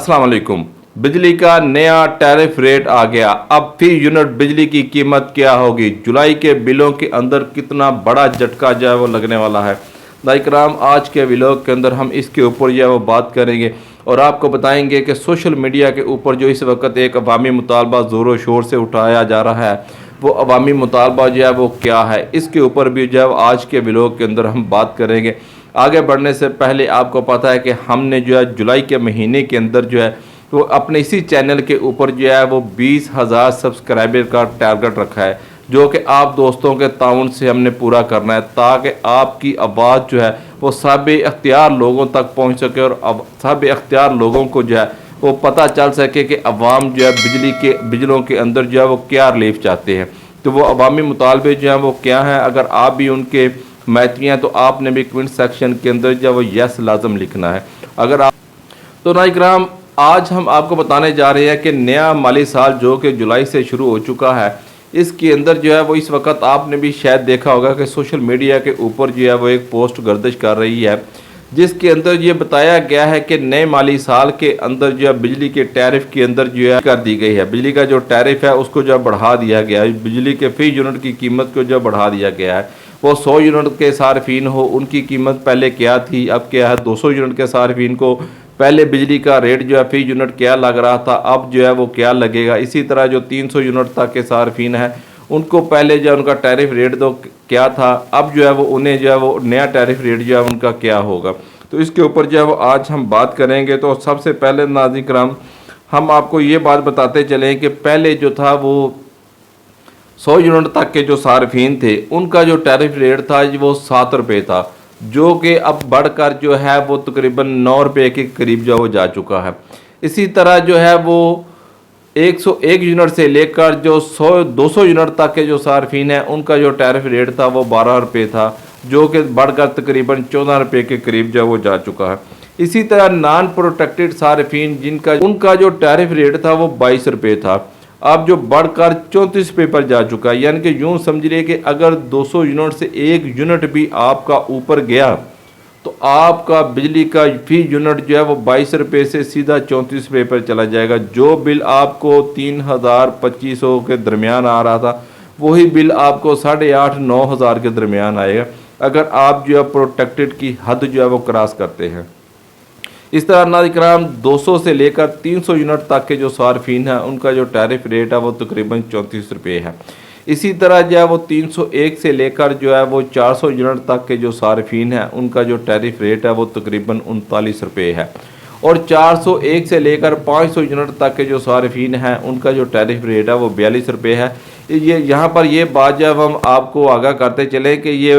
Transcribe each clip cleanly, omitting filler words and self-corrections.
अस्सलाम वालेकुम। बिजली का नया टैरिफ रेट आ गया। अब फी यूनिट बिजली की कीमत क्या होगी? जुलाई के बिलों के अंदर कितना बड़ा झटका जो है वो लगने वाला है। नाज़रीन, आज के व्लॉग के अंदर हम इसके ऊपर जो है वो बात करेंगे और आपको बताएंगे कि सोशल मीडिया के ऊपर जो इस वक्त एक अवामी मुतालबा ज़ोरों शोर से उठाया जा रहा है, वो अवामी मुतालबा जो है वो क्या है, इसके ऊपर भी जो है आज के व्लॉग के अंदर हम बात करेंगे। आगे बढ़ने से पहले आपको पता है कि हमने जो है जुलाई के महीने के अंदर जो है वो अपने इसी चैनल के ऊपर जो है वो 20,000 सब्सक्राइबर का टारगेट रखा है, जो कि आप दोस्तों के ताउन से हमने पूरा करना है, ताकि आपकी आवाज़ जो है वो साहिब-ए-इख्तियार लोगों तक पहुंच सके और अब साहिब-ए-इख्तियार लोगों को जो है वो पता चल सके कि अवाम जो है बिजलों के अंदर जो है वो क्या रिलीफ चाहते हैं। तो वो अवामी मुतालबे जो हैं वो क्या हैं, अगर आप भी उनके मैत्री हैं तो आपने भी कमेंट सेक्शन के अंदर जो है वो यस लाजम लिखना है। अगर आप तो नाज़रीन, आज हम आपको बताने जा रहे हैं कि नया माली साल जो कि जुलाई से शुरू हो चुका है, इसके अंदर जो है वो इस वक्त आपने भी शायद देखा होगा कि सोशल मीडिया के ऊपर जो है वो एक पोस्ट गर्दिश कर रही है, जिसके अंदर ये बताया गया है कि नए माली साल के अंदर जो है बिजली के टैरिफ के अंदर जो है कर दी गई है। बिजली का जो टैरिफ है उसको जो बढ़ा दिया गया है। बिजली के फी यूनिट की कीमत को जो बढ़ा दिया गया है। वो 100 यूनिट के सार्फिन हो, उनकी कीमत पहले क्या थी, अब क्या है। 200 यूनिट के सार्फिन को पहले बिजली का रेट जो है फी यूनिट क्या लग रहा था, अब जो है वो क्या लगेगा। इसी तरह जो 300 यूनिट तक के सार्फिन है, उनको पहले जो है उनका टैरिफ रेट तो क्या था, अब जो है वो उन्हें जो है वो नया टैरिफ रेट जो है उनका क्या होगा। तो इसके ऊपर जो है वो आज हम बात करेंगे। तो सबसे पहले नाज़रीन किराम, हम आपको ये बात बताते चलें कि पहले जो था वो 100 यूनिट तक के जो सार्फिन थे, उनका जो टैरिफ रेट था वो 7 रुपये था, जो कि अब बढ़कर जो है वो तकरीबन 9 रुपये के करीब जो वो जा चुका है। इसी तरह जो है वो 101 यूनिट से लेकर जो 200 यूनिट तक के जो सार्फिन हैं, उनका जो टैरिफ रेट था वो 12 रुपये था, जो कि बढ़कर तकरीबन 14 रुपये के करीब जो वो जा चुका है। इसी तरह नॉन प्रोटेक्टेड सार्फिन उनका जो टैरिफ रेट था वो 22 रुपये था, अब जो बढ़कर 34 रुपये पर जा चुका है। यानी कि यूँ समझिए कि अगर 200 यूनिट से 1 यूनिट भी आपका ऊपर गया तो आपका बिजली का फी यूनिट जो है वो 22 रुपये से सीधा 34 रुपये पर चला जाएगा। जो बिल आपको 3,000-2,500 के दरमियान आ रहा था, वही बिल आपको 8,500-9,000 के दरमियान आएगा, अगर आप जो है प्रोटेक्टेड की हद जो है वो क्रॉस करते हैं। इस तरह नाज़रीन, 200 से लेकर 300 यूनिट तक के जो सार्फिन हैं, उनका जो टैरिफ रेट है वो तकरीबन 34 रुपये है। इसी तरह जो है वो 301 से लेकर जो है वो 400 यूनिट तक के जो सार्फिन हैं, उनका जो टैरिफ रेट है वो तकरीबन 39 रुपये है। और 401 से लेकर 500 यूनिट तक के जो सार्फिन हैं, उनका जो टैरिफ रेट है वो 42 रुपये है। ये यहाँ पर ये बात जब हम आपको आगाह करते चलें कि ये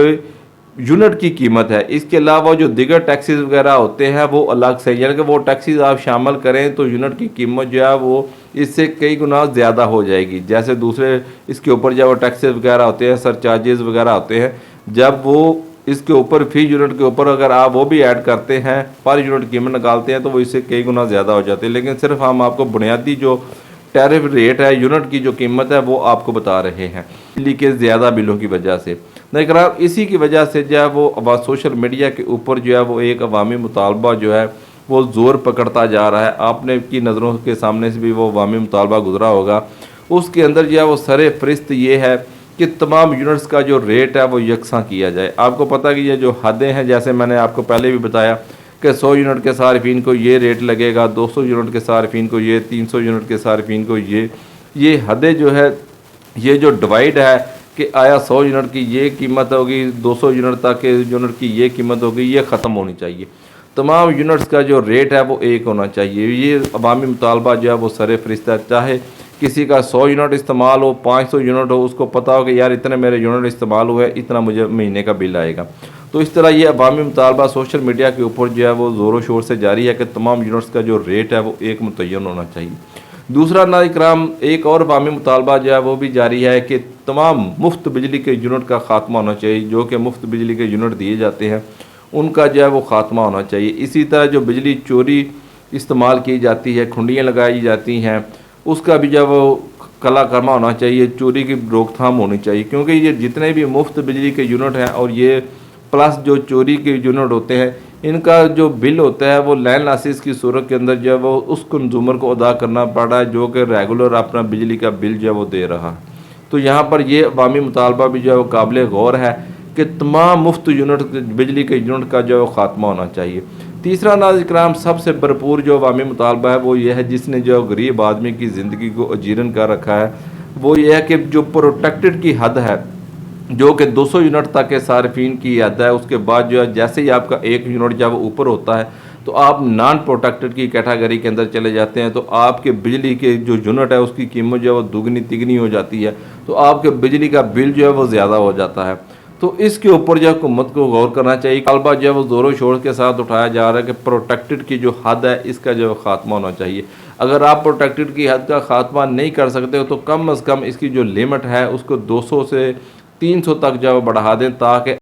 यूनिट की कीमत है, इसके अलावा जो दिगर टैक्सेस वगैरह होते हैं वो अलग से, यानी कि वो टैक्सेस आप शामिल करें तो यूनिट की कीमत जो है वो इससे कई गुना ज़्यादा हो जाएगी। जैसे दूसरे इसके ऊपर जब वो टैक्सेस वगैरह होते हैं, सरचार्जेस वगैरह होते हैं, जब वो इसके ऊपर फी यूनिट के ऊपर अगर आप वो भी ऐड करते हैं, पर यूनिट कीमत निकालते हैं, तो वो इससे कई गुना ज़्यादा हो जाती है। लेकिन सिर्फ हम आपको बुनियादी जो टैरिफ रेट है, यूनिट की जो कीमत है, वो आपको बता रहे हैं बिजली के ज़्यादा बिलों की वजह से। लेकिन इसी की वजह से जो है वो सोशल मीडिया के ऊपर जो है वो एक अवामी मुतालबा जो है वो ज़ोर पकड़ता जा रहा है। आपने की नज़रों के सामने से भी वो अवामी मुतालबा गुजरा होगा। उसके अंदर जो है वो सरे फरिस्त ये है कि तमाम यूनिट्स का जो रेट है वो यकसा किया जाए। आपको पता है कि ये जो हदें हैं, जैसे मैंने आपको पहले भी बताया कि 100 यूनिट के सार्फिन को ये रेट लगेगा, 200 यूनिट के सार्फिन को ये, 300 यूनिट के सार्फिन को ये हदें जो है, ये जो डिवाइड है कि आया 100 यूनिट की ये कीमत होगी, 200 यूनिट तक के यूनिट की ये कीमत होगी, ये ख़त्म होनी चाहिए। तमाम यूनिट्स का जो रेट है वो एक होना चाहिए। ये अवामी मुतालबा जो है वो सरे फरिश्ता है। चाहे किसी का 100 यूनिट इस्तेमाल हो, 500 यूनिट हो, उसको पता हो कि यार इतने मेरे यूनिट इस्तेमाल हुए, इतना मुझे महीने का बिल आएगा। तो इस तरह ये अवामी मुतालबा सोशल मीडिया के ऊपर जो है वो ज़ोरों शोर से जारी है कि तमाम यूनिट्स का जो रेट है वो एक मुतय्यन होना चाहिए। दूसरा नाज़रीन, एक और अवामी मुतालबा जो है वो भी जारी है कि तमाम मुफ्त बिजली के यूनिट का ख़ात्मा होना चाहिए। जो कि मुफ्त बिजली के यूनिट दिए जाते हैं, उनका जो है वो ख़ात्मा होना चाहिए। इसी तरह जो बिजली चोरी इस्तेमाल की जाती है, खुंडियाँ लगाई जाती हैं, उसका भी जो है वो कला कर्मा होना चाहिए, चोरी की रोकथाम होनी चाहिए। क्योंकि ये जितने भी मुफ्त बिजली के यूनिट हैं और ये प्लस जो चोरी के यूनिट होते हैं, ان کا جو بل ہوتا ہے وہ لائن لاسز کی صورت کے اندر جو ہے وہ اس کنزیومر کو ادا کرنا پڑ رہا ہے جو کہ ریگولر اپنا بجلی کا بل جو ہے وہ دے رہا ہے۔ تو یہاں پر یہ عوامی مطالبہ بھی جو ہے وہ قابل غور ہے کہ تمام مفت یونٹ بجلی کے یونٹ کا جو ہے وہ خاتمہ ہونا چاہیے۔ تیسرا ناظرین کرام سب سے بھرپور جو عوامی مطالبہ ہے وہ یہ ہے، جس نے جو غریب آدمی کی زندگی کو اجیرن کر رکھا ہے، وہ یہ ہے کہ جو پروٹیکٹڈ کی حد ہے جو کہ 200 یونٹ تک کے صارفین کی حد ہے، اس کے بعد جو ہے جیسے ہی آپ کا ایک یونٹ جب اوپر ہوتا ہے تو آپ نان پروٹیکٹڈ کی کیٹاگری کے اندر چلے جاتے ہیں، تو آپ کے بجلی کے جو یونٹ ہے اس کی قیمت جو ہے وہ دگنی تگنی ہو جاتی ہے، تو آپ کے بجلی کا بل جو ہے وہ زیادہ ہو جاتا ہے۔ تو اس کے اوپر جو حکومت کو غور کرنا چاہیے۔ طالبہ جو ہے وہ زور و شور کے ساتھ اٹھایا جا رہا ہے کہ پروٹیکٹڈ کی جو حد ہے اس کا جو ہے خاتمہ ہونا چاہیے۔ اگر آپ پروٹیکٹڈ کی حد کا خاتمہ نہیں کر سکتے ہو تو کم از کم اس کی جو لمٹ ہے اس کو 200 سے 300 تک جو ہے وہ بڑھا دیں، تاکہ